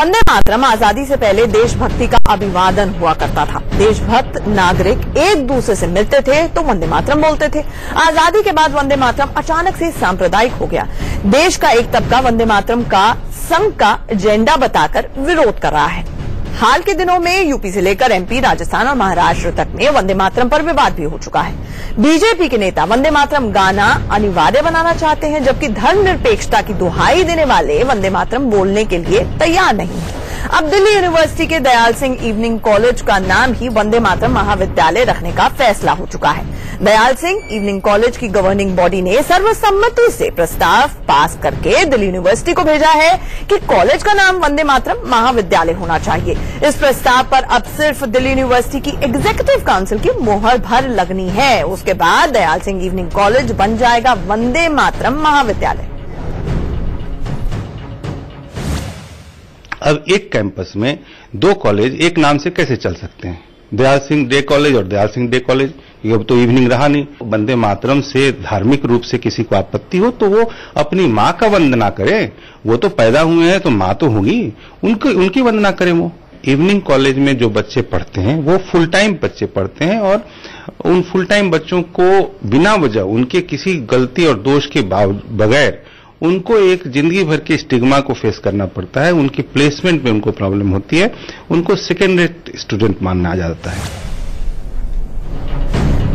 वंदे मातरम आजादी से पहले देशभक्ति का अभिवादन हुआ करता था। देशभक्त नागरिक एक दूसरे से मिलते थे तो वंदे मातरम बोलते थे। आजादी के बाद वंदे मातरम अचानक से सांप्रदायिक हो गया। देश का एक तबका वंदे मातरम का संघ का एजेंडा बताकर विरोध कर रहा है। हाल के दिनों में यूपी से लेकर एमपी, राजस्थान और महाराष्ट्र तक में वंदे मातरम पर विवाद भी हो चुका है। बीजेपी के नेता वंदे मातरम गाना अनिवार्य बनाना चाहते हैं, जबकि धर्मनिरपेक्षता की दुहाई देने वाले वंदे मातरम बोलने के लिए तैयार नहीं है। अब दिल्ली यूनिवर्सिटी के दयाल सिंह इवनिंग कॉलेज का नाम ही वंदे मातरम महाविद्यालय रखने का फैसला हो चुका है। दयाल सिंह इवनिंग कॉलेज की गवर्निंग बॉडी ने सर्वसम्मति से प्रस्ताव पास करके दिल्ली यूनिवर्सिटी को भेजा है कि कॉलेज का नाम वंदे मातरम महाविद्यालय होना चाहिए। इस प्रस्ताव पर अब सिर्फ दिल्ली यूनिवर्सिटी की एग्जीक्यूटिव काउंसिल की मोहर भर लगनी है। उसके बाद दयाल सिंह इवनिंग कॉलेज बन जाएगा वंदे मातरम महाविद्यालय। अब एक कैंपस में दो कॉलेज एक नाम से कैसे चल सकते हैं? दयाल सिंह डे कॉलेज और दयाल सिंह डे कॉलेज, ये अब तो इवनिंग रहा नहीं। वंदे मातरम से धार्मिक रूप से किसी को आपत्ति हो तो वो अपनी माँ का वंदना करे। वो तो पैदा हुए हैं तो माँ तो होगी, उनकी वंदना करें। वो इवनिंग कॉलेज में जो बच्चे पढ़ते हैं वो फुल टाइम बच्चे पढ़ते हैं और उन फुल टाइम बच्चों को बिना वजह उनके किसी गलती और दोष के बगैर उनको एक जिंदगी भर के स्टिग्मा को फेस करना पड़ता है। उनकी प्लेसमेंट में उनको प्रॉब्लम होती है, उनको सेकेंड रेट स्टूडेंट माना जाता है।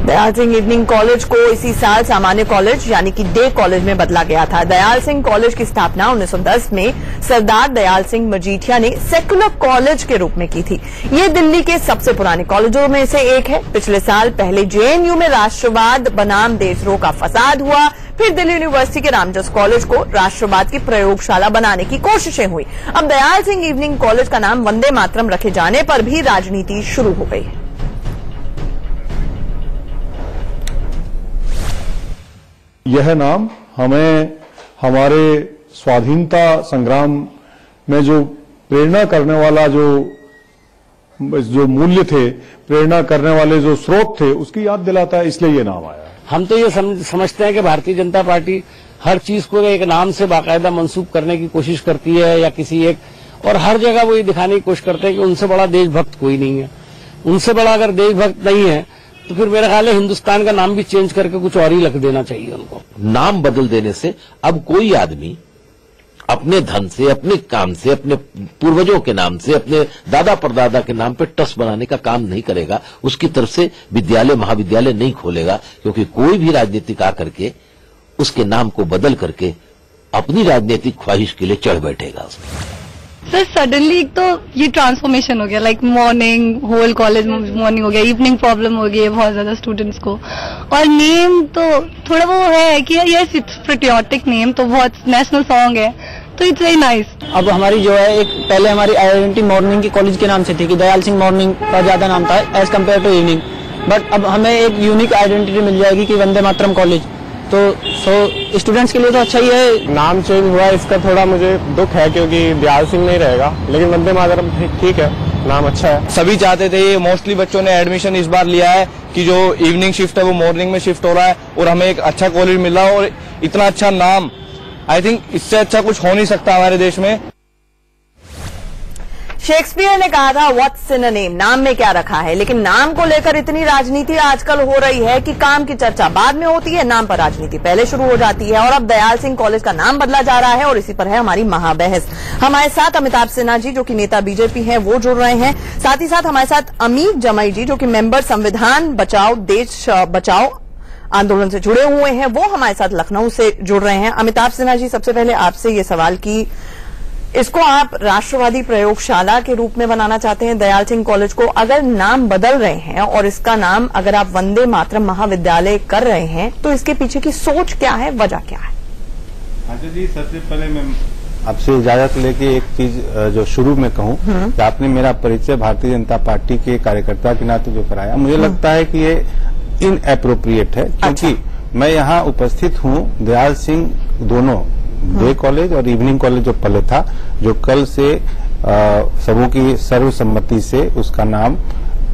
दयाल सिंह इवनिंग कॉलेज को इसी साल सामान्य कॉलेज यानी कि डे कॉलेज में बदला गया था। दयाल सिंह कॉलेज की स्थापना 1910 में सरदार दयाल सिंह मजीठिया ने सेकुलर कॉलेज के रूप में की थी। ये दिल्ली के सबसे पुराने कॉलेजों में से एक है। पिछले साल पहले जेएनयू में राष्ट्रवाद बनाम देशद्रोह का फसाद हुआ, फिर दिल्ली यूनिवर्सिटी के रामजस कॉलेज को राष्ट्रवाद की प्रयोगशाला बनाने की कोशिशें हुई। अब दयाल सिंह इवनिंग कॉलेज का नाम वंदे मातरम रखे जाने पर भी राजनीति शुरू हो गई है। यह नाम हमें हमारे स्वाधीनता संग्राम में जो प्रेरणा करने वाला जो मूल्य थे, प्रेरणा करने वाले जो स्रोत थे, उसकी याद दिलाता है, इसलिए ये नाम आया। हम तो ये समझते हैं कि भारतीय जनता पार्टी हर चीज को एक नाम से बाकायदा मंसूब करने की कोशिश करती है या किसी एक, और हर जगह वो ये दिखाने की कोशिश करते हैं कि उनसे बड़ा देशभक्त कोई नहीं है। उनसे बड़ा अगर देशभक्त नहीं है तो फिर मेरा ख्याल है हिंदुस्तान का नाम भी चेंज करके कुछ और ही रख देना चाहिए उनको। नाम बदल देने से अब कोई आदमी अपने धन से, अपने काम से, अपने पूर्वजों के नाम से, अपने दादा परदादा के नाम पे ट्रस्ट बनाने का काम नहीं करेगा। उसकी तरफ से विद्यालय महाविद्यालय नहीं खोलेगा, क्योंकि कोई भी राजनीतिक आकर के उसके नाम को बदल करके अपनी राजनीतिक ख्वाहिश के लिए चढ़ बैठेगा उसमें। सर सडनली तो ये ट्रांसफॉर्मेशन हो गया, like morning whole college morning हो गया, इवनिंग प्रॉब्लम हो गई है बहुत ज्यादा स्टूडेंट्स को। और नेम तो थोड़ा वो है कि यस इट्स पेट्रियोटिक नेम, तो बहुत नेशनल सॉन्ग है, तो इट्स वेरी नाइस। अब हमारी जो है एक पहले हमारी आइडेंटिटी मॉर्निंग के कॉलेज के नाम से थी कि दयाल सिंह मॉर्निंग का ज्यादा नाम था as compared to evening, but अब हमें एक यूनिक आइडेंटिटी मिल जाएगी कि वंदे मातरम कॉलेज, तो स्टूडेंट्स के लिए तो अच्छा ही है। नाम चेंज हुआ इसका थोड़ा मुझे दुख है, क्योंकि दयाल सिंह नहीं रहेगा, लेकिन वंदे मातरम ठीक है, नाम अच्छा है। सभी चाहते थे, ये मोस्टली बच्चों ने एडमिशन इस बार लिया है कि जो इवनिंग शिफ्ट है वो मॉर्निंग में शिफ्ट हो रहा है और हमें एक अच्छा कॉलेज मिल रहा है और इतना अच्छा नाम, आई थिंक इससे अच्छा कुछ हो नहीं सकता हमारे देश में। शेक्सपियर ने कहा था व्हाट्स इन अ नेम, नाम में क्या रखा है। लेकिन नाम को लेकर इतनी राजनीति आजकल हो रही है कि काम की चर्चा बाद में होती है, नाम पर राजनीति पहले शुरू हो जाती है। और अब दयाल सिंह कॉलेज का नाम बदला जा रहा है और इसी पर है हमारी महाबहस। हमारे साथ अमिताभ सिन्हा जी जो कि नेता बीजेपी हैं वो जुड़ रहे हैं, साथ ही साथ हमारे साथ अमीर जमाई जी जो कि मेंबर संविधान बचाओ देश बचाओ आंदोलन से जुड़े हुए हैं, वो हमारे साथ लखनऊ से जुड़ रहे हैं। अमिताभ सिन्हा जी, सबसे पहले आपसे ये सवाल कि इसको आप राष्ट्रवादी प्रयोगशाला के रूप में बनाना चाहते हैं दयाल सिंह कॉलेज को, अगर नाम बदल रहे हैं और इसका नाम अगर आप वंदे मातरम महाविद्यालय कर रहे हैं तो इसके पीछे की सोच क्या है, वजह क्या है? अच्छा जी, सबसे पहले मैं आपसे इजाजत लेके एक चीज जो शुरू में कहूं कि आपने मेरा परिचय भारतीय जनता पार्टी के कार्यकर्ता के नाते जो कराया, मुझे लगता है कि ये इनएप्रोप्रिएट है, क्योंकि मैं यहाँ उपस्थित हूँ दयाल सिंह दोनों डे कॉलेज और इवनिंग कॉलेज जो पहले था, जो कल से सबों की सर्वसम्मति से उसका नाम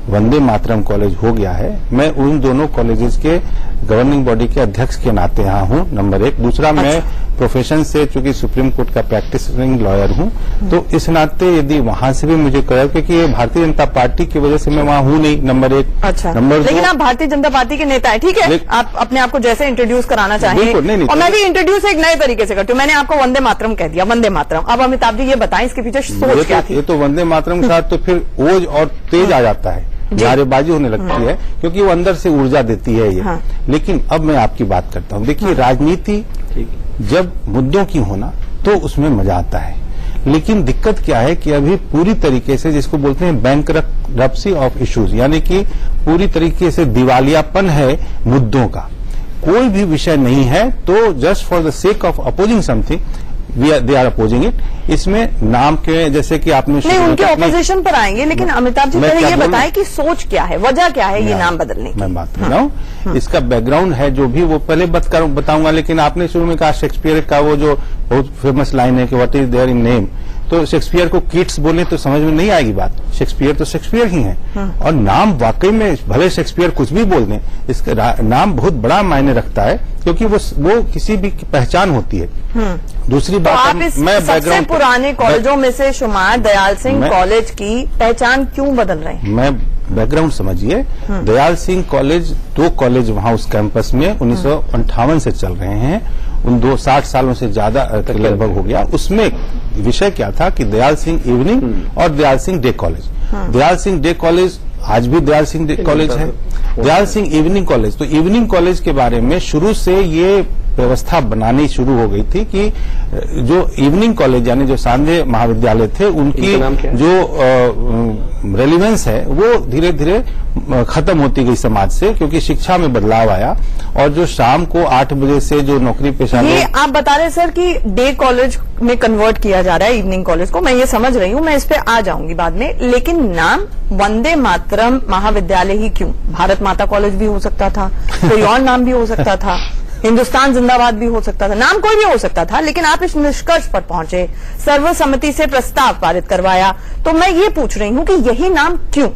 वंदे मातरम कॉलेज हो गया है। मैं उन दोनों कॉलेजेस के गवर्निंग बॉडी के अध्यक्ष के नाते यहाँ हूँ, नंबर एक। दूसरा, मैं प्रोफेशन से, चूंकि सुप्रीम कोर्ट का प्रैक्टिसिंग लॉयर हूं, तो इस नाते यदि वहां से भी मुझे कहा, क्योंकि ये भारतीय जनता पार्टी की वजह से मैं वहां हूं नहीं, नंबर एक। अच्छा, नंबर लेकिन आप भारतीय जनता पार्टी के नेता है, ठीक है, आप अपने आप को जैसे इंट्रोड्यूस कराना चाहिए, और मैं भी इंट्रोड्यूस एक नए तरीके से करती हूँ। मैंने आपको वंदे मातरम कह दिया, वंदे मातरम। अब अमिताभ जी ये बताएं इसके पीछे सोच क्या थी? ये तो वंदे मातरम के साथ तो फिर ओज और तेज आ जाता है, नारेबाजी होने लगती है, क्योंकि वो अंदर से ऊर्जा देती है ये। लेकिन अब मैं आपकी बात करता हूँ। देखिए, राजनीति जब मुद्दों की होना तो उसमें मजा आता है, लेकिन दिक्कत क्या है कि अभी पूरी तरीके से जिसको बोलते हैं बैंकरप्सी ऑफ इश्यूज, यानी कि पूरी तरीके से दिवालियापन है मुद्दों का। कोई भी विषय नहीं है तो just for the sake of opposing something they are opposing it. इसमें नाम के, जैसे कि आपने नहीं, उनके ऑपोजिशन पर आएंगे, लेकिन अमिताभ जी पहले ये बताएं कि सोच क्या है, वजह क्या है ये नाम बदलने की? मैं बात कर रहा हूँ, इसका बैकग्राउंड है जो भी वो पहले बताऊंगा। लेकिन आपने शुरू में कहा शेक्सपियर का वो जो बहुत फेमस लाइन है कि what is there in name, तो शेक्सपियर को किड्स बोले तो समझ में नहीं आएगी बात। शेक्सपियर तो शेक्सपियर ही है, और नाम वाकई में भले शेक्सपियर कुछ भी बोल दें, इसका नाम बहुत बड़ा मायने रखता है, क्योंकि वो किसी भी पहचान होती है। दूसरी बात, आप इस सबसे पुराने कॉलेजों में से शुमार दयाल सिंह कॉलेज की पहचान क्यों बदल रहे हैं? मैं बैकग्राउंड समझिए। दयाल सिंह कॉलेज, 2 कॉलेज वहां उस कैंपस में 1958 से चल रहे हैं, उन 60 सालों से ज्यादा लगभग हो गया। उसमें विषय क्या था कि दयाल सिंह इवनिंग और Dayal Singh day college. Dayal Singh day college आज भी दयाल सिंह डे कॉलेज है, दयाल सिंह इवनिंग कॉलेज। तो इवनिंग कॉलेज के बारे में शुरू से ये व्यवस्था बनानी शुरू हो गई थी कि जो इवनिंग कॉलेज यानी जो सांध्य महाविद्यालय थे, उनकी जो रेलिवेंस है वो धीरे धीरे खत्म होती गई समाज से, क्योंकि शिक्षा में बदलाव आया, और जो शाम को 8 बजे से जो नौकरी पेशा ये आप बता रहे सर कि डे कॉलेज में कन्वर्ट किया जा रहा है इवनिंग कॉलेज को, मैं ये समझ रही हूँ, मैं इस पे आ जाऊंगी बाद में। लेकिन नाम वंदे मातरम महाविद्यालय ही क्यों? भारत माता कॉलेज भी हो सकता था, कोई और नाम भी हो सकता था, हिंदुस्तान जिंदाबाद भी हो सकता था, नाम कोई भी हो सकता था, लेकिन आप इस निष्कर्ष पर पहुंचे, सर्वसम्मति से प्रस्ताव पारित करवाया। तो मैं ये पूछ रही हूं कि यही नाम क्यों?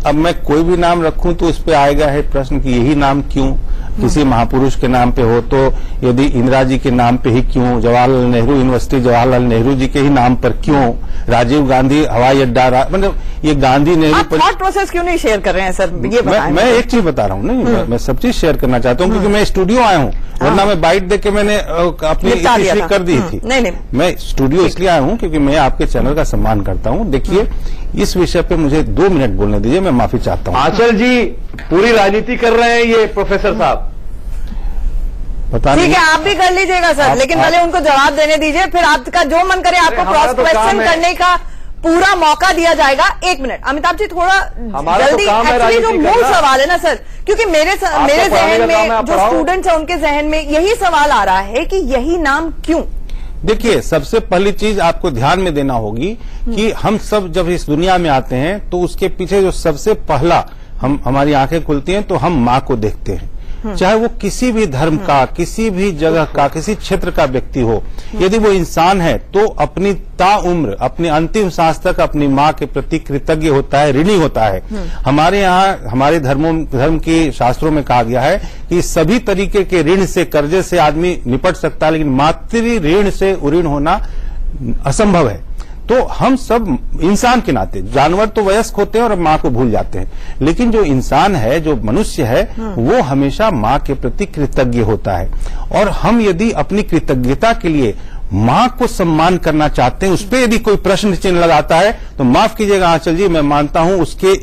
अब मैं कोई भी नाम रखूं तो उस पे आएगा है प्रश्न कि यही नाम क्यों। किसी महापुरुष के नाम पे हो तो यदि इंदिरा जी के नाम पे ही क्यों, जवाहरलाल नेहरू यूनिवर्सिटी जवाहरलाल नेहरू जी के ही नाम पर क्यों, राजीव गांधी हवाई अड्डा, मतलब ये गांधी नेहरू थॉट प्रोसेस क्यों नहीं शेयर कर रहे हैं सर? ये मैं एक चीज बता रहा हूँ, नहीं मैं सब चीज शेयर करना चाहता हूँ, क्योंकि मैं स्टूडियो आया हूँ, वरना मैं बाइट देख के मैंने अपनी इश्यू कर दी थी। नहीं, मैं स्टूडियो इसलिए आया हूँ क्योंकि मैं आपके चैनल का सम्मान करता हूँ। देखिए, इस विषय पे मुझे 2 मिनट बोलने दीजिए, मैं माफी चाहता हूँ। आंचल जी पूरी राजनीति कर रहे हैं ये प्रोफेसर साहब, पता नहीं। ठीक है, आप भी कर लीजिएगा सर, लेकिन पहले उनको जवाब देने दीजिए, फिर आपका जो मन करे आपको क्रॉस क्वेश्चन करने का पूरा मौका दिया जाएगा। 1 मिनट अमिताभ जी, थोड़ा जल्दी। एक्चुअली जो मूल सवाल है ना सर, क्योंकि मेरे जहन में जो स्टूडेंट्स हैं उनके जहन में यही सवाल आ रहा है कि यही नाम क्यों? देखिए, सबसे पहली चीज आपको ध्यान में देना होगी कि हम सब जब इस दुनिया में आते हैं तो उसके पीछे जो सबसे पहला हमारी आंखें खुलती हैं तो हम माँ को देखते हैं, चाहे वो किसी भी धर्म का, किसी भी जगह का, किसी क्षेत्र का व्यक्ति हो। यदि वो इंसान है तो अपनी ताउम्र, अपनी अंतिम सांस तक अपनी माँ के प्रति कृतज्ञ होता है, ऋणी होता है। हमारे यहाँ हमारे धर्म की शास्त्रों में कहा गया है कि सभी तरीके के ऋण से, कर्जे से आदमी निपट सकता है, लेकिन मातृ ऋण से उऋण होना असंभव है। तो हम सब इंसान के नाते, जानवर तो वयस्क होते हैं और माँ को भूल जाते हैं, लेकिन जो इंसान है, जो मनुष्य है, वो हमेशा माँ के प्रति कृतज्ञ होता है। और हम यदि अपनी कृतज्ञता के लिए माँ को सम्मान करना चाहते हैं, उस पर यदि कोई प्रश्न चिन्ह लगाता है तो माफ कीजिएगा आंचल जी, मैं मानता हूं उसके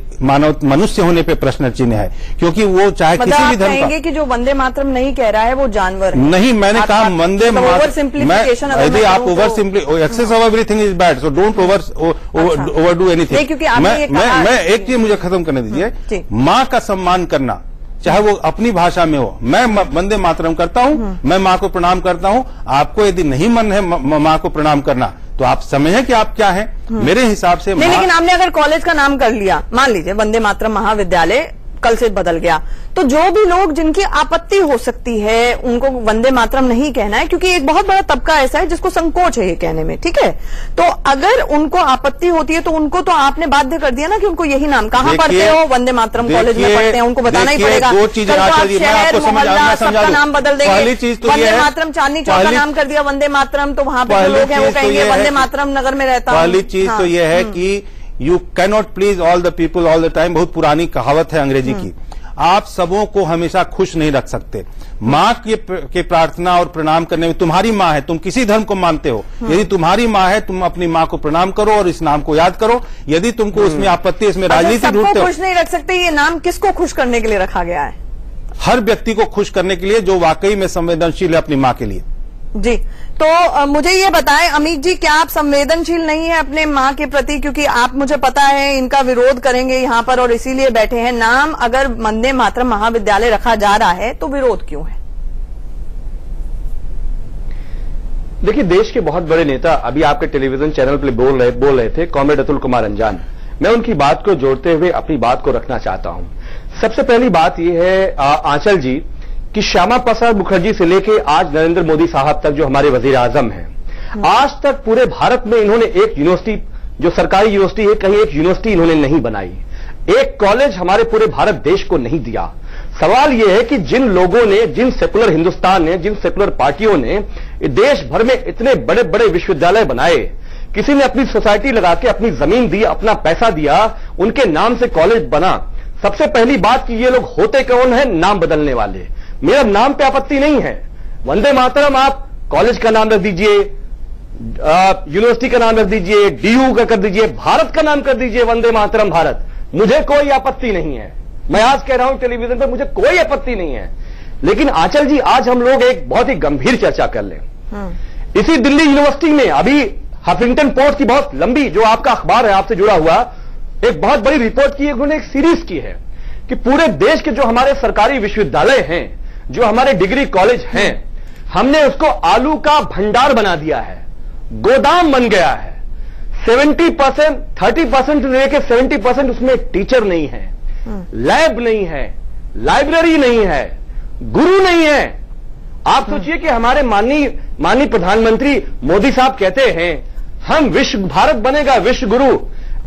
मनुष्य होने पे प्रश्न चिन्ह है, क्योंकि वो चाहे किसी भी धर्म का। कि जो वंदे मातरम नहीं कह रहा है वो जानवर है। नहीं, मैंने कहा वंदे मातरम। यदि आप over simply, excess of everything is bad, so don't over do anything. मैं एक चीज मुझे खत्म करने दीजिए। माँ का सम्मान करना, चाहे वो अपनी भाषा में हो, मैं वंदे मातरम करता हूं, मैं माँ को प्रणाम करता हूं। आपको यदि नहीं मन है माँ को प्रणाम करना तो आप समझें कि आप क्या हैं। मेरे हिसाब से नहीं, लेकिन आपने अगर कॉलेज का नाम कर लिया, मान लीजिए वंदे मातरम महाविद्यालय कल से बदल गया। तो जो भी लोग जिनकी आपत्ति हो सकती है उनको वंदे मातरम नहीं कहना है, क्योंकि एक बहुत बड़ा तबका ऐसा है जिसको संकोच है ये कहने में, ठीक है। तो अगर उनको आपत्ति होती है तो उनको तो आपने बाध्य कर दिया ना कि उनको यही नाम, कहाँ पढ़ते हो, वंदे मातरम कॉलेज में पढ़ते हैं, उनको बताना ही पड़ेगा। दो चीजें शहर मोहल्ला सबका नाम बदल देंगे। वंदे मातरम चांदनी चौक का नाम कर दिया वंदे मातरम, तो वहां पे लोग हैं वो कहेंगे वंदे मातरम नगर में रहता हूं। पहली चीज तो ये है कि you cannot please all the people all the time. बहुत पुरानी कहावत है अंग्रेजी की। आप सबों को हमेशा खुश नहीं रख सकते। माँ के प्रार्थना और प्रणाम करने में, तुम्हारी माँ है, तुम किसी धर्म को मानते हो, यदि तुम्हारी माँ है तुम अपनी माँ को प्रणाम करो और इस नाम को याद करो। यदि तुमको उसमें आपत्ति, इसमें राजनीति ढूंढते हो, खुश नहीं रख सकते। ये नाम किसको खुश करने के लिए रखा गया है? हर व्यक्ति को खुश करने के लिए जो वाकई में संवेदनशील है अपनी माँ के लिए। जी, तो मुझे ये बताएं अमित जी, क्या आप संवेदनशील नहीं है अपने माँ के प्रति? क्योंकि आप, मुझे पता है, इनका विरोध करेंगे यहाँ पर और इसीलिए बैठे हैं। नाम अगर वंदे मातरम महाविद्यालय रखा जा रहा है तो विरोध क्यों है? देखिए, देश के बहुत बड़े नेता अभी आपके टेलीविजन चैनल पर बोल रहे थे, कॉमरेड अतुल कुमार अंजान। मैं उनकी बात को जोड़ते हुए अपनी बात को रखना चाहता हूं। सबसे पहली बात यह है आंचल जी कि श्यामा प्रसाद मुखर्जी से लेके आज नरेंद्र मोदी साहब तक जो हमारे वजीर आजम हैं, आज तक पूरे भारत में इन्होंने एक यूनिवर्सिटी, जो सरकारी यूनिवर्सिटी है, कहीं एक यूनिवर्सिटी इन्होंने नहीं बनाई, एक कॉलेज हमारे पूरे भारत देश को नहीं दिया। सवाल यह है कि जिन लोगों ने, जिन सेकुलर हिंदुस्तान ने, जिन सेकुलर पार्टियों ने देश भर में इतने बड़े बड़े विश्वविद्यालय बनाए, किसी ने अपनी सोसाइटी लगा के अपनी जमीन दी, अपना पैसा दिया, उनके नाम से कॉलेज बना। सबसे पहली बात कि ये लोग होते कौन है? नाम बदलने वाले। मेरा नाम पे आपत्ति नहीं है। वंदे मातरम आप कॉलेज का नाम रख दीजिए, यूनिवर्सिटी का नाम रख दीजिए, डीयू का कर दीजिए, भारत का नाम कर दीजिए वंदे मातरम भारत, मुझे कोई आपत्ति नहीं है। मैं आज कह रहा हूं टेलीविजन पर, मुझे कोई आपत्ति नहीं है। लेकिन आंचल जी, आज हम लोग एक बहुत ही गंभीर चर्चा कर लें। इसी दिल्ली यूनिवर्सिटी में अभी हफिंगटन पोस्ट की बहुत लंबी, जो आपका अखबार है आपसे जुड़ा हुआ, एक बहुत बड़ी रिपोर्ट की है, उन्होंने एक सीरीज की है कि पूरे देश के जो हमारे सरकारी विश्वविद्यालय हैं, जो हमारे डिग्री कॉलेज हैं, हमने उसको आलू का भंडार बना दिया है, गोदाम बन गया है। 70%, 30% लेके 70% उसमें टीचर नहीं है, लैब नहीं है, लाइब्रेरी नहीं है, गुरु नहीं है। आप सोचिए कि हमारे माननीय प्रधानमंत्री मोदी साहब कहते हैं हम विश्व, भारत बनेगा विश्व गुरु।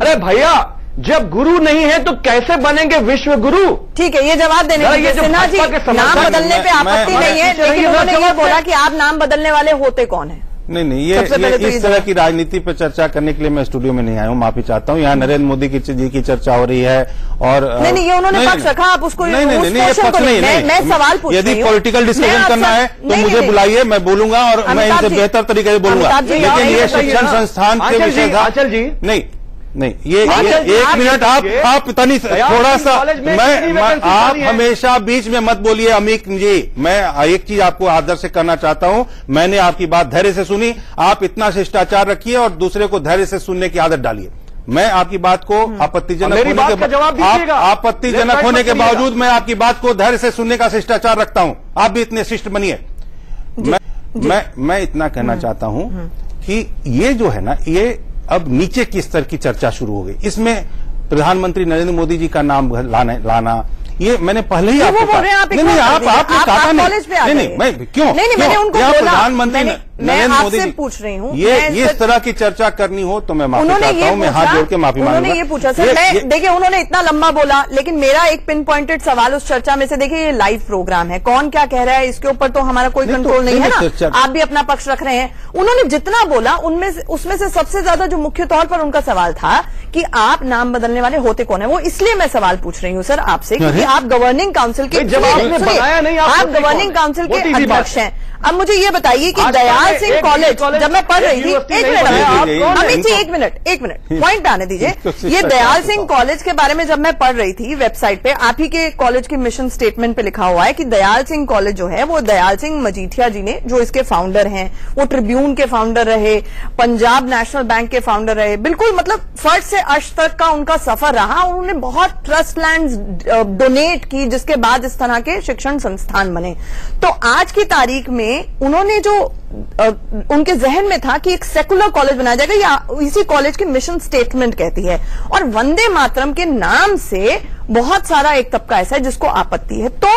अरे भैया, जब गुरु नहीं है तो कैसे बनेंगे विश्व गुरु? ठीक है, ये जवाब देने के लिए सिन्हा जी, नाम बदलने पे आपत्ति नहीं है, लेकिन उन्होंने ये बोला कि आप नाम बदलने वाले होते कौन है? नहीं, ये इस तरह की राजनीति पर चर्चा करने के लिए मैं स्टूडियो में नहीं आया हूं, माफी चाहता हूं। यहाँ नरेंद्र मोदी जी की चर्चा हो रही है और नहीं, ये उन्होंने पक्ष रखा, आप उसको नहीं, ये पक्ष नहीं, मैं सवाल पूछ रही हूं। यदि पॉलिटिकल डिस्कशन करना है तो मुझे बुलाइए, मैं बोलूंगा और मैं इनसे बेहतर तरीके से बोलूंगा। लेकिन ये शिक्षण संस्थान के विषय था। आंचल जी, नहीं, ये एक मिनट, आप तनी थोड़ा सा, आप हमेशा बीच में मत बोलिए अमीक जी। मैं एक चीज आपको आदर से करना चाहता हूं, मैंने आपकी बात धैर्य से सुनी, आप इतना शिष्टाचार रखिए और दूसरे को धैर्य से सुनने की आदत डालिए। मैं आपकी बात को आपत्तिजनक होने के बावजूद मैं आपकी बात को धैर्य से सुनने का शिष्टाचार रखता हूं। आप भी इतने शिष्ट बनिए। मैं इतना कहना चाहता हूं कि ये जो है ना, ये अब नीचे की स्तर की चर्चा शुरू हो गई। इसमें प्रधानमंत्री नरेंद्र मोदी जी का नाम लाना, ये मैंने पहले ही आपको कहा। नहीं, आपने कहा नहीं, मैं क्यों? मैंने उनको बोला, प्रधानमंत्री मैं आपसे पूछ रही हूँ, ये इस तरह की चर्चा करनी हो तो मैं माफी चाहता हूँ, मैं हाथ जोड़ के माफी मांगूंगा। उन्होंने ये पूछा सर, देखिए उन्होंने इतना लंबा बोला, लेकिन मेरा एक पिन पॉइंटेड सवाल उस चर्चा में से, देखिए ये लाइव प्रोग्राम है, कौन क्या कह रहा है इसके ऊपर तो हमारा कोई कंट्रोल नहीं है ना, आप भी अपना पक्ष रख रहे हैं। उन्होंने जितना बोला उसमें से सबसे ज्यादा जो मुख्य तौर पर उनका सवाल था कि आप नाम बदलने वाले होते कौन है, वो इसलिए मैं सवाल पूछ रही हूँ सर आपसे, क्योंकि आप गवर्निंग काउंसिल के, आप गवर्निंग काउंसिल के अध्यक्ष हैं। अब मुझे ये बताइए कि दयाल सिंह कॉलेज, जब मैं पढ़ रही थी, अमित जी एक मिनट पॉइंट पे आने दीजिए। ये दयाल सिंह कॉलेज के बारे में जब मैं पढ़ रही थी, वेबसाइट पे आप ही के कॉलेज के मिशन स्टेटमेंट पे लिखा हुआ है कि दयाल सिंह कॉलेज जो है वो दयाल सिंह मजीठिया जी ने, जो इसके फाउंडर हैं, वो ट्रिब्यून के फाउंडर रहे, पंजाब नेशनल बैंक के फाउंडर रहे, बिल्कुल मतलब फर्स्ट से अर्श तक का उनका सफर रहा। उन्होंने बहुत ट्रस्ट लैंड डोनेट की, जिसके बाद इस तरह के शिक्षण संस्थान बने। तो आज की तारीख में में उन्होंने जो उनके जहन में था कि एक सेकुलर कॉलेज बनाया जाएगा, या इसी कॉलेज की मिशन स्टेटमेंट कहती है, और वंदे मातरम के नाम से बहुत सारा एक तबका ऐसा है जिसको आपत्ति है। तो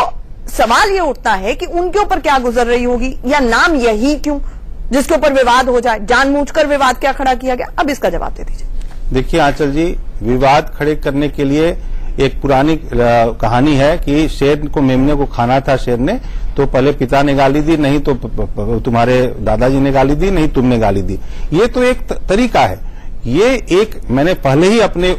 सवाल ये उठता है कि उनके ऊपर क्या गुजर रही होगी, या नाम यही क्यों जिसके ऊपर विवाद हो जाए, जानबूझकर विवाद क्या खड़ा किया गया? अब इसका जवाब दे दीजिए। देखिए आंचल जी, विवाद खड़े करने के लिए एक पुरानी कहानी है कि शेर को मेमने को खाना था शेर ने, तो पहले पिता ने गाली दी, नहीं तो तुम्हारे दादाजी ने गाली दी, नहीं तुमने गाली दी। ये तो एक तरीका है। ये एक मैंने पहले ही अपने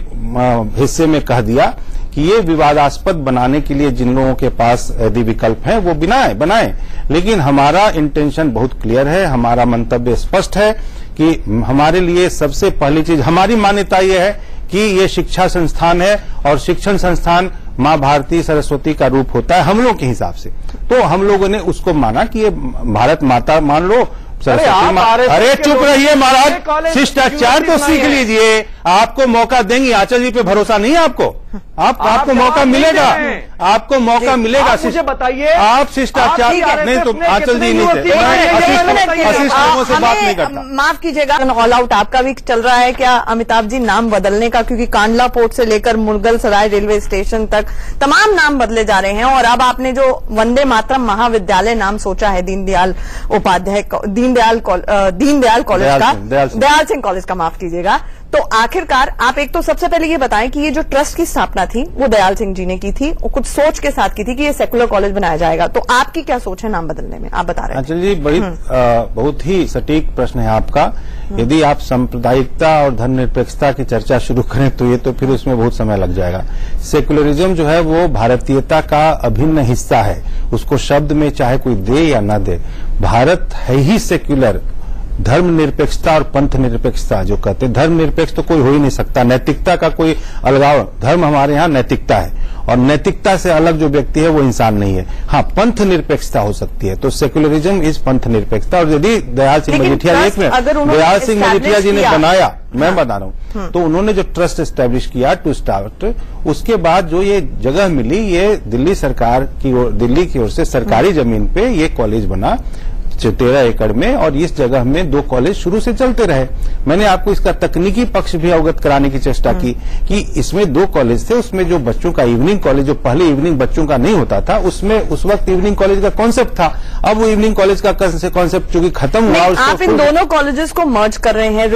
हिस्से में कह दिया कि ये विवादास्पद बनाने के लिए जिन लोगों के पास यदि विकल्प है वो बनाए, लेकिन हमारा इंटेंशन बहुत क्लियर है, हमारा मंतव्य स्पष्ट है कि हमारे लिए सबसे पहली चीज, हमारी मान्यता ये है कि ये शिक्षा संस्थान है और शिक्षण संस्थान माँ भारती सरस्वती का रूप होता है हम लोग के हिसाब से। तो हम लोगों ने उसको माना कि ये भारत माता मान लो, सरस्वती माँ। अरे चुप रहिए महाराज, शिष्टाचार तो सीख लीजिए, आपको मौका देंगी। आंचल जी पे भरोसा नहीं है आपको? आपको मौका मिलेगा, आपको मौका मिलेगा। मुझे बताइए, आप शिष्टाचार नहीं तो आंचल जी नहीं थे, आशीष लोगों से बात नहीं करता। माफ कीजिएगा, ऑल आउट आपका भी चल रहा है क्या अमिताभ जी नाम बदलने का? क्योंकि कांडला पोर्ट से लेकर मुगल सराय रेलवे स्टेशन तक तमाम नाम बदले जा रहे हैं, और अब आपने जो वंदे मातरम महाविद्यालय नाम सोचा है दीनदयाल कॉलेज का, दयाल सिंह कॉलेज का, माफ कीजिएगा, तो आखिरकार आप एक तो सबसे पहले ये बताएं कि ये जो ट्रस्ट की स्थापना थी वो दयाल सिंह जी ने की थी, और कुछ सोच के साथ की थी कि ये सेकुलर कॉलेज बनाया जाएगा, तो आपकी क्या सोच है नाम बदलने में? आप बता रहे हैं। अंचल जी, बड़ी बहुत ही सटीक प्रश्न है आपका। यदि आप सांप्रदायिकता और धर्मनिरपेक्षता की चर्चा शुरू करें तो ये तो फिर उसमें बहुत समय लग जाएगा। सेकुलरिज्म जो है वो भारतीयता का अभिन्न हिस्सा है, उसको शब्द में चाहे कोई दे या न दे, भारत है ही सेक्युलर। धर्मनिरपेक्षता और पंथ निरपेक्षता जो कहते हैं, धर्मनिरपेक्ष तो कोई हो ही नहीं सकता, नैतिकता का कोई अलगाव, धर्म हमारे यहाँ नैतिकता है, और नैतिकता से अलग जो व्यक्ति है वो इंसान नहीं है। हाँ, पंथ निरपेक्षता हो सकती है, तो सेक्युलरिज्म इज पंथ निरपेक्षता। और यदि दयाल सिंह मजीठिया, दयाल सिंह मजीठिया जी ने बनाया, मैं बता रहा हूँ, तो उन्होंने जो ट्रस्ट एस्टेब्लिश किया टू स्टार्ट, उसके बाद जो ये जगह मिली, ये दिल्ली सरकार की ओर, दिल्ली की ओर से सरकारी जमीन पे ये कॉलेज बना 13 एकड़ में, और इस जगह में 2 कॉलेज शुरू से चलते रहे। मैंने आपको इसका तकनीकी पक्ष भी अवगत कराने की चेष्टा की कि इसमें 2 कॉलेज थे, उसमें जो बच्चों का इवनिंग कॉलेज, जो पहले इवनिंग बच्चों का नहीं होता था, उसमें उस वक्त इवनिंग कॉलेज का कॉन्सेप्ट था। अब वो इवनिंग कॉलेज का कॉन्सेप्ट चूंकि खत्म हुआ, आप इन दोनों कॉलेजेस को मर्ज कर रहे हैं,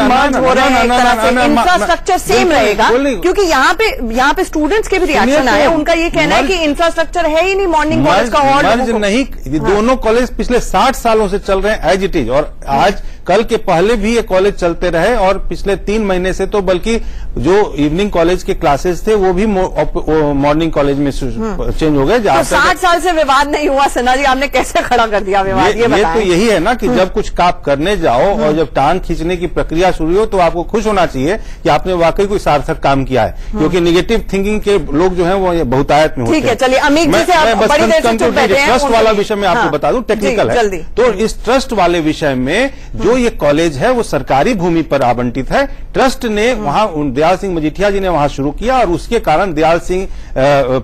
मर्ज हो रहे हैं, इंफ्रास्ट्रक्चर सेम रहेगा, क्योंकि यहाँ पे स्टूडेंट्स के भी रिएक्शन आए, उनका ये कहना है कि इंफ्रास्ट्रक्चर है ही नहीं, मॉर्निंग कॉलेज का हॉल नहीं, दोनों कॉलेज पिछले 60 सालों से चल रहे हैं एज इट इज, और आज कल के पहले भी ये कॉलेज चलते रहे, और पिछले 3 महीने से तो बल्कि जो इवनिंग कॉलेज के क्लासेस थे वो भी मॉर्निंग कॉलेज में चेंज हो गए। तो 60 साल से विवाद नहीं हुआ, सिन्हा जी आपने कैसे खड़ा कर दिया विवाद? ये तो यही है ना कि जब कुछ काम करने जाओ और जब टांग खींचने की प्रक्रिया शुरू हो तो आपको खुश होना चाहिए कि आपने वाकई कोई सार्थक काम किया है, क्योंकि निगेटिव थिंकिंग के लोग जो है वो बहुतायत में होते हैं। ठीक है, चलिए अमित जी से बड़ी देर से चुप बैठे हैं। ट्रस्ट वाला विषय में आपको बता दूं, टेक्निकल है, तो इस ट्रस्ट वाले विषय में जो ये कॉलेज है वो सरकारी भूमि पर आवंटित है। ट्रस्ट ने वहां दयाल सिंह मजीठिया जी ने वहां शुरू किया, और उसके कारण दयाल सिंह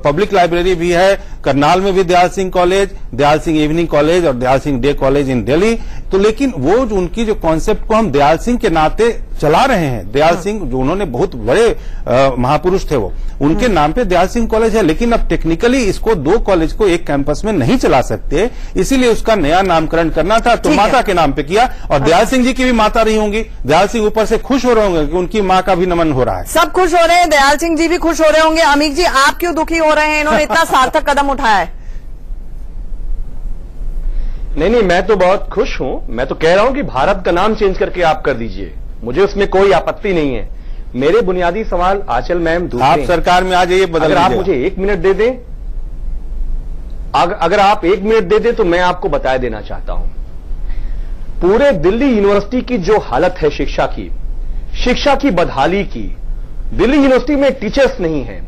पब्लिक लाइब्रेरी भी है, करनाल में भी Dayal Singh college, Dayal Singh evening college और Dayal Singh day college in Delhi. तो लेकिन वो जो उनकी जो कॉन्सेप्ट को हम दयाल सिंह के नाते चला रहे हैं, दयाल सिंह जो उन्होंने बहुत बड़े महापुरुष थे, वो उनके नाम पे दयाल सिंह कॉलेज है, लेकिन अब टेक्निकली इसको 2 कॉलेज को एक कैंपस में नहीं चला सकते, इसीलिए उसका नया नामकरण करना था, तो माता के नाम पे किया। और दयाल सिंह जी की भी माता रही होंगी, दयाल सिंह ऊपर से खुश हो रहे होंगे कि उनकी मां का भी नमन हो रहा है। सब खुश हो रहे हैं, दयाल सिंह जी भी खुश हो रहे होंगे। अमित जी, आप क्यों दुखी हो रहे हैं? इन्होंने इतना सार्थक कदम उठाया है। नहीं, मैं तो बहुत खुश हूं। मैं तो कह रहा हूं कि भारत का नाम चेंज करके आप कर दीजिए, मुझे उसमें कोई आपत्ति नहीं है। मेरे बुनियादी सवाल आंचल मैम दूसरे, आप सरकार में आ जाइए, अगर आप मुझे 1 मिनट दे दें, अगर आप 1 मिनट दे दें तो मैं आपको बता देना चाहता हूं, पूरे दिल्ली यूनिवर्सिटी की जो हालत है शिक्षा की बदहाली की, दिल्ली यूनिवर्सिटी में टीचर्स नहीं है,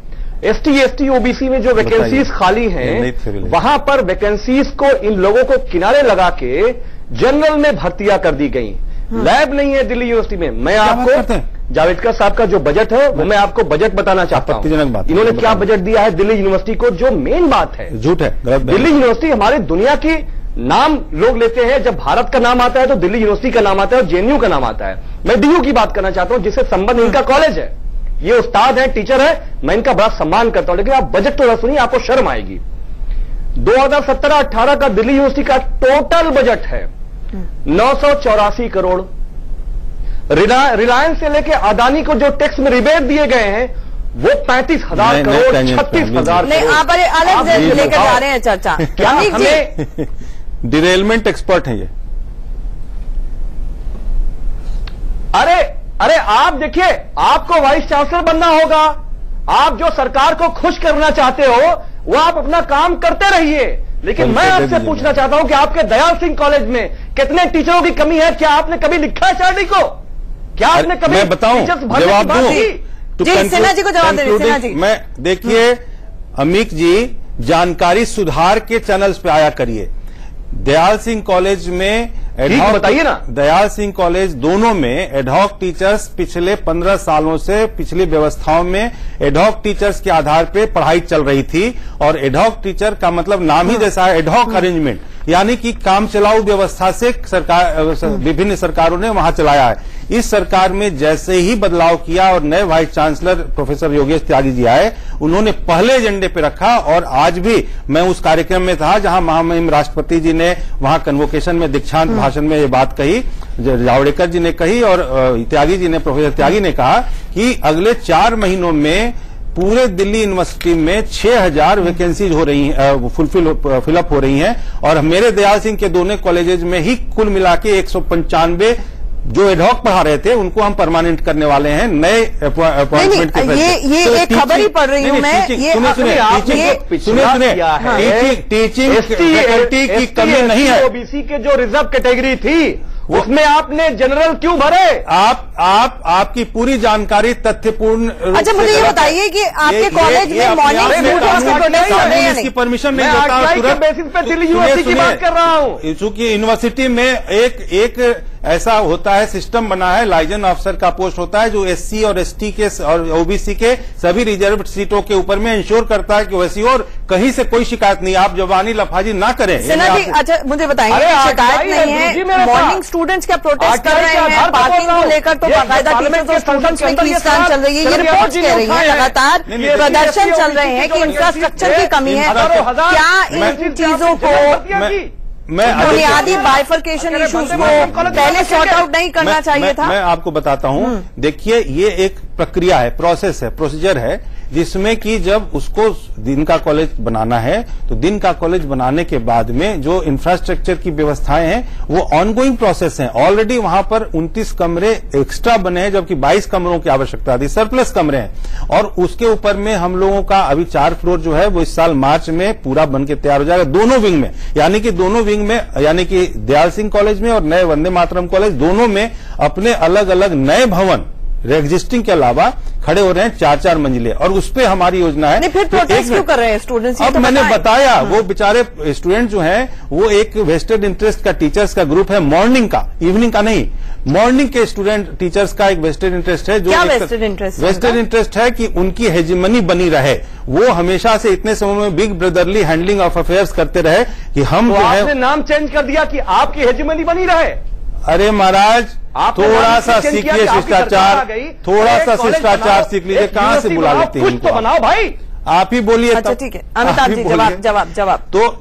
एसटी, एसटी, ओबीसी में जो वैकेंसीज खाली हैं, वहां पर वैकेंसीज को इन लोगों को किनारे लगा के जनरल में भर्तियां कर दी गई। लैब नहीं है दिल्ली यूनिवर्सिटी में। मैं आपको जावेडकर साहब का जो बजट है वो मैं आपको बजट बताना चाहता हूं। इन्होंने क्या बजट दिया है दिल्ली यूनिवर्सिटी को, जो मेन बात है, झूठ है, दिल्ली यूनिवर्सिटी हमारी दुनिया की नाम लोग लेते हैं, जब भारत का नाम आता है तो दिल्ली यूनिवर्सिटी का नाम आता है और जेएनयू का नाम आता है। मैं डीयू की बात करना चाहता हूं, जिससे संबंध इनका कॉलेज है, ये उस्ताद है, टीचर है, मैं इनका बड़ा सम्मान करता हूं। लेकिन आप बजट तो सुनिए, आपको शर्म आएगी। 2017-18 का दिल्ली यूनिवर्सिटी का टोटल बजट है 984 करोड़। रिलायंस से लेकर अदानी को जो टैक्स में रिबेट दिए गए हैं वो 35,000 करोड़, 36,000। नहीं, आप अलग लेकर जा रहे हैं चर्चा। क्या हमें डिरेलमेंट एक्सपर्ट हैं ये? अरे आप देखिए, आपको वाइस चांसलर बनना होगा। आप जो सरकार को खुश करना चाहते हो वो आप अपना काम करते रहिए। लेकिन मैं आपसे पूछना चाहता हूं कि आपके दयाल सिंह कॉलेज में कितने टीचरों की कमी है? क्या आपने कभी लिखा है एचआरडी को? क्या आपने कभी मैं बताऊं, जवाब दूं? जी, सिन्हा जी को जवाब दे। सिन्हा जी, मैं देखिए अमीक जी, जानकारी सुधार के चैनल्स पे आया करिए। दयाल सिंह कॉलेज में बताइए ना, दयाल सिंह कॉलेज दोनों में एडहॉक टीचर्स पिछले 15 सालों से पिछली व्यवस्थाओं में एडहॉक टीचर्स के आधार पे पढ़ाई चल रही थी। और एडहॉक टीचर का मतलब नाम ही जैसा है, एडहॉक अरेंजमेंट, यानी कि काम चलाऊ व्यवस्था से सरकार, विभिन्न सरकारों ने वहां चलाया है। इस सरकार में जैसे ही बदलाव किया और नए vice chancellor professor Yogesh Tyagi ji आए, उन्होंने पहले एजेंडे पे रखा। और आज भी मैं उस कार्यक्रम में था जहां महामहिम राष्ट्रपति जी ने वहां कन्वोकेशन में दीक्षांत भाषण में ये बात कही, जावड़ेकर जी ने कही और त्यागी जी ने, प्रोफेसर त्यागी ने कहा कि अगले 4 महीनों में पूरे दिल्ली यूनिवर्सिटी में 6000 वैकेंसीज हो रही हैं, फिलअप हो रही हैं। और मेरे दयाल सिंह के दोनों कॉलेजेस में ही कुल मिला के 195 जो एडहॉक पढ़ा रहे थे उनको हम परमानेंट करने वाले हैं नए अपॉइंटमेंट के। ये एक खबर ही पढ़ रही हूं मैं। टीचिंग फैकल्टी की कमी नहीं है। ओबीसी के जो रिजर्व कैटेगरी थी उसमें आपने जनरल क्यों भरे? आपकी पूरी जानकारी तथ्यपूर्ण। अच्छा, मुझे ये बताइए कि आपके कॉलेज में मॉर्निंग स्टूडेंट्स को प्रोटेस्ट कर रहे हैं? इसकी परमिशन नहीं देता। मैं बेसिस पे दिल्ली यूनिवर्सिटी की बात कर रहा हूं। चूंकि यूनिवर्सिटी में एक ऐसा होता है, सिस्टम बना है, लाइजन ऑफिसर का पोस्ट होता है जो एससी और एसटी के और ओबीसी के सभी रिजर्व सीटों के ऊपर में इंश्योर करता है कि वैसी और कहीं से कोई शिकायत नहीं। आप जवानी लफाजी ना करें। सिन्हा जी, अच्छा मुझे बताइए, शिकायत नहीं है, मॉर्निंग स्टूडेंट्स क्या प्रोटेस्ट कर रहे हैं? पार्किंग को लेकर तो बाकायदा टीचर्स और स्टूडेंट्स में खींचतान चल रही है, ये रिपोर्ट्स कह रही है। लगातार प्रदर्शन चल रहे हैं कि इंफ्रास्ट्रक्चर की कमी है। क्या इन चीजों को, बुनियादी बाइफरकेशन इश्यूज को पहले सॉर्ट आउट नहीं करना चाहिए था? मैं आपको बताता हूं, देखिए ये एक प्रक्रिया है, प्रोसेस है, प्रोसीजर है, जिसमें कि जब उसको दिन का कॉलेज बनाना है तो दिन का कॉलेज बनाने के बाद में जो इंफ्रास्ट्रक्चर की व्यवस्थाएं हैं वो ऑनगोइंग प्रोसेस हैं। ऑलरेडी वहां पर 29 कमरे एक्स्ट्रा बने हैं, जबकि 22 कमरों की आवश्यकता थी, सरप्लस कमरे हैं। और उसके ऊपर में हम लोगों का अभी 4 फ्लोर जो है वो इस साल मार्च में पूरा बन के तैयार हो जाएगा, दोनों विंग में। यानी कि दोनों विंग में, यानी कि दयाल सिंह कॉलेज में और नए वंदे मातरम कॉलेज दोनों में अपने अलग अलग नए भवन एग्जिस्टिंग के अलावा खड़े हो रहे हैं, 4-4 मंजिले। और उस पे हमारी योजना है। नहीं, फिर प्रोटेस्ट क्यों कर रहे हैं स्टूडेंट्स? अब मैंने बताया, वो बेचारे स्टूडेंट जो हैं वो एक वेस्टेड इंटरेस्ट का टीचर्स का ग्रुप है, मॉर्निंग का, इवनिंग का नहीं, मॉर्निंग के स्टूडेंट टीचर्स का एक वेस्टेड इंटरेस्ट है। जो क्या वेस्टेड इंटरेस्ट? वेस्टेड इंटरेस्ट है कि उनकी हेजिमनी बनी रहे, वो हमेशा से इतने समय में big brotherly handling of affairs करते रहे कि हम जो है, नाम चेंज कर दिया कि आपकी हेजिमनी बनी रहे। अरे महाराज, थोड़ा सा सीखिए शिष्टाचार, थोड़ा सा शिष्टाचार सीख लीजिए। कहां से बुला लेते हैं? कुछ तो बनाओ भाई, आप ही बोलिए। अच्छा ठीक है, अमिताभ जी जवाब।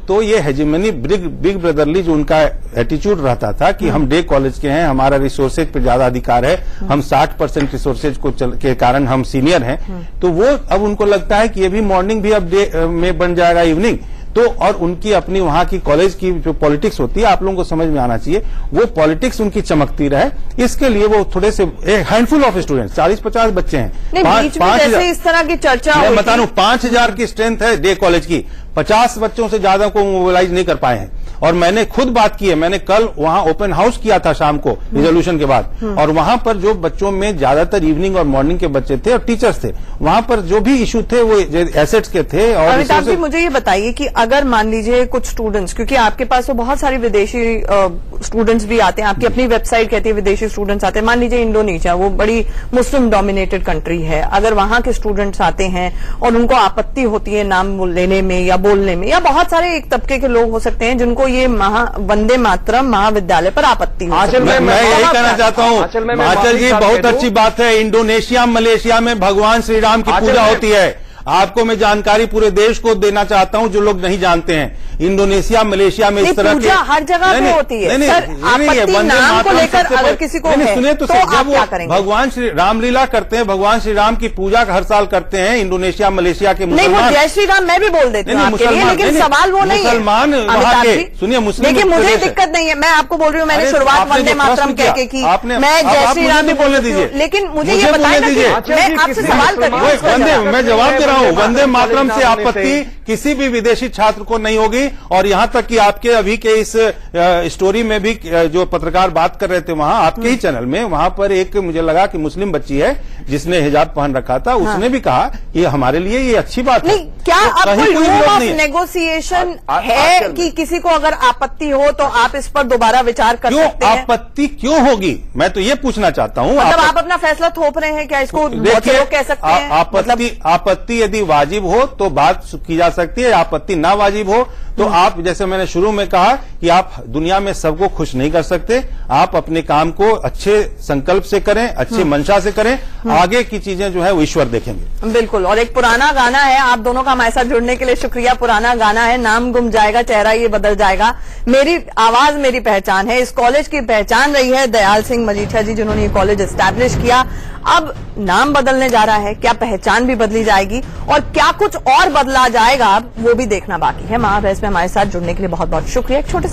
तो ये हेजिमनी बिग ब्रदरली जो उनका एटीट्यूड रहता था कि हम डे कॉलेज के हैं, हमारा रिसोर्सेज पे ज्यादा अधिकार है, हम 60% रिसोर्सेज के कारण हम सीनियर हैं, तो वो अब उनको लगता है कि ये भी मॉर्निंग भी अब डे में बन जाएगा, इवनिंग। तो और उनकी अपनी वहां की कॉलेज की जो पॉलिटिक्स होती है, आप लोगों को समझ में आना चाहिए, वो पॉलिटिक्स उनकी चमकती रहे, इसके लिए वो थोड़े से एक हैंडफुल ऑफ स्टूडेंट्स, 40-50 बच्चे हैं। बीच में जैसे इस तरह की चर्चा, मैं बता रहा हूं, 5000 की स्ट्रेंथ है डे कॉलेज की, 50 बच्चों से ज्यादा को मोबिलाइज नहीं कर पाए हैं। और मैंने खुद बात की है, मैंने कल वहां ओपन हाउस किया था शाम को रिजोल्यूशन के बाद, और वहां पर जो बच्चों में ज्यादातर इवनिंग और मॉर्निंग के बच्चे थे और टीचर्स थे, वहां पर जो भी इशू थे वो एसेट्स के थे। और अमिताभ जी, मुझे ये बताइए कि अगर मान लीजिए कुछ स्टूडेंट्स, क्योंकि आपके पास तो बहुत सारी विदेशी स्टूडेंट्स भी आते हैं, आपकी अपनी वेबसाइट कहती है विदेशी स्टूडेंट्स आते हैं, मान लीजिए इंडोनेशिया, वो बड़ी मुस्लिम डोमिनेटेड कंट्री है, अगर वहां के स्टूडेंट्स आते हैं और उनको आपत्ति होती है नाम लेने में या बोलने में, या बहुत सारे एक तबके के लोग हो सकते हैं जिनको ये वंदे मातरम महाविद्यालय पर आपत्ति हो सकती है। मैं यही कहना चाहता हूँ आंचल जी, बहुत अच्छी बात है, इंडोनेशिया मलेशिया में भगवान श्री राम की पूजा होती है। आपको मैं जानकारी पूरे देश को देना चाहता हूं जो लोग नहीं जानते हैं, इंडोनेशिया मलेशिया में इस तरह की हर जगह पे होती है। सर, आपत्ति नाम को लेकर अगर किसी को है सुनिए तो आप क्या करेंगे? भगवान श्री रामलीला करते हैं, भगवान श्री राम की पूजा हर साल करते हैं इंडोनेशिया मलेशिया के मुसलमान। नहीं, वो जय श्री राम मैं भी बोल देती हूँ आपके लिए, लेकिन सवाल वो नहीं है। मुसलमान वहां के, सुनिए मुस्लिम, देखिए मुझे दिक्कत नहीं है, मैं आपको बोल रही हूँ, मैंने शुरुआत वंदे मातरम कह के की, मैं जय श्री राम भी बोलने दीजिए, लेकिन मुझे ये बताया मैं आपसे सवाल कर रही हूँ, मैं जवाब दे रहा हूँ। वंदे मातरम से आपत्ति किसी भी विदेशी छात्र को नहीं होगी, और यहां तक कि आपके अभी के इस स्टोरी में भी जो पत्रकार बात कर रहे थे वहां आपके ही चैनल में, वहां पर एक मुझे लगा कि मुस्लिम बच्ची है जिसने हिजाब पहन रखा था, उसने भी कहा ये हमारे लिए ये अच्छी बात है। क्या अब कोई रूम ऑफ नेगोशिएशन है कि किसी को अगर आपत्ति हो तो आप इस पर दोबारा विचार कर सकते हैं? आपत्ति क्यों होगी, मैं तो ये पूछना चाहता हूँ। मतलब आप अपना फैसला थोप रहे हैं क्या, इसको लोग कह सकते हैं? आपत्ति यदि वाजिब हो तो बात की जा सकती है, आपत्ति ना वाजिब हो तो आप, जैसे मैंने शुरू में कहा कि आप दुनिया में सबको खुश नहीं कर सकते, आप अपने काम को अच्छे संकल्प से करें, अच्छी मंशा से करें, आगे की चीजें जो है वो ईश्वर देखेंगे। बिल्कुल। और एक पुराना गाना है, आप दोनों का हमारे साथ जुड़ने के लिए शुक्रिया। पुराना गाना है, नाम गुम जाएगा चेहरा ये बदल जाएगा, मेरी आवाज मेरी पहचान है। इस कॉलेज की पहचान रही है दयाल सिंह मजीठिया जी, जिन्होंने ये कॉलेज एस्टैब्लिश किया। अब नाम बदलने जा रहा है, क्या पहचान भी बदली जाएगी और क्या कुछ और बदला जाएगा, वो भी देखना बाकी है। महाबहस में हमारे साथ जुड़ने के लिए बहुत बहुत शुक्रिया। एक छोटे